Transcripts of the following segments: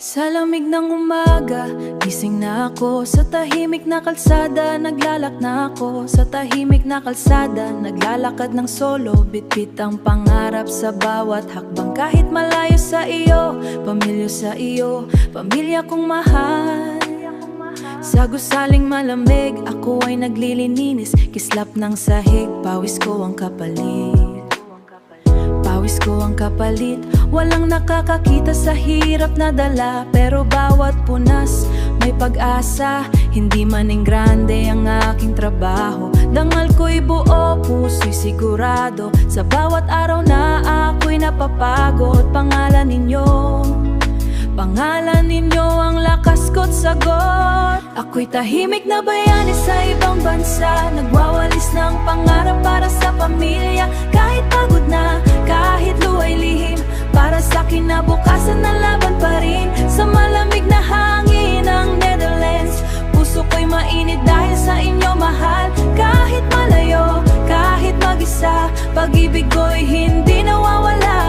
Sa lamig ng umaga, gising na ako. Sa tahimik na kalsada, naglalak na ako. Sa tahimik na kalsada, naglalakad ng solo. Bitbit ang pangarap sa bawat hakbang. Kahit malayo sa iyo, pamilya sa iyo, pamilya kong mahal. Sa gusaling malamig, ako ay naglilinis. Kislap ng sahig, pawis ko ang kapalit. Pawis ko ang kapalit. Walang nakakakita sa hirap na dala, pero bawat punas may pag-asa. Hindi maning grande ang aking trabaho, dangal ko'y buo, puso'y sigurado. Sa bawat araw na ako'y napapagod, pangalan ninyo ang lakas ko't sagot. Ako'y tahimik na bayani sa ibang bansa, nagwawalis ng pangarap para sa pamilya. Kahit pagod na, kahit luwa'y lihim, para sa kinabukasan na laban pa rin. Sa malamig na hangin ng Netherlands, puso ko'y mainit dahil sa inyo mahal. Kahit malayo, kahit mag-isa, pag-ibig ko'y hindi nawawala.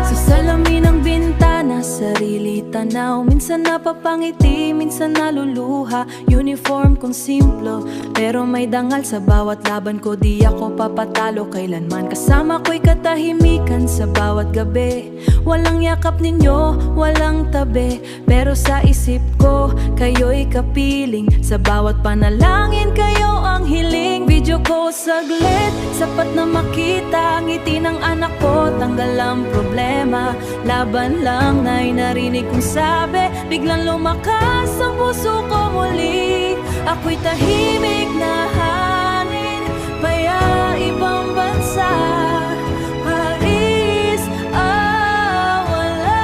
Sa salamin ng bintana, sarili tanaw, minsan napapangiti, minsan naluluha. Uniform kong simplo, pero may dangal sa bawat laban ko. Di ako papatalo kailanman, kasama ko'y katahimikan sa bawat gabi. Walang yakap ninyo, walang tabi, pero sa isip ko, kayo'y kapiling. Sa bawat panalangin, kayo ang hiling. Video ko saglit, sapat na makita ang ngiti ng anak ko. Tanggal ang problema, laban lang na'y narinig kong sabi. Biglang lumakas ang puso ko muli. Ako'y tahimik na hangin, maya ibang bansa, Paris, wala.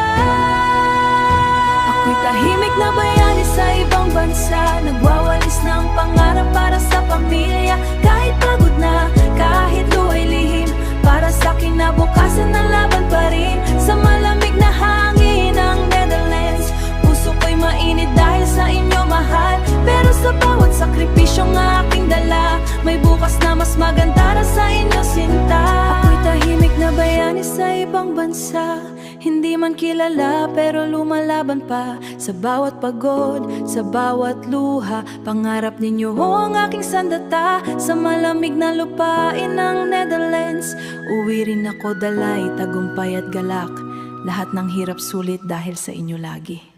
Ako'y tahimik na bayani sa ibang bansa, nagwawalis ng pangarap para sa pamilya. Kahit pagod na, kahit luwa'y lihim, para sa kinabukasan na laban pa rin. Sa malamig na hangin ng Netherlands, puso ko'y mainit dahil sa inyo mahal. Pero sa bawat sakripisyong aking dala, may bukas na mas maganda na sa inyo sinta. Ako'y tahimik na bayani sa ibang bansa, hindi man kilala pero lumalaban pa. Sa bawat pagod, sa bawat luha, pangarap ninyo ang aking sandata. Sa malamig na lupain ng Netherlands, uwi rin ako dalay, tagumpay at galak. Lahat ng hirap sulit dahil sa inyo lagi.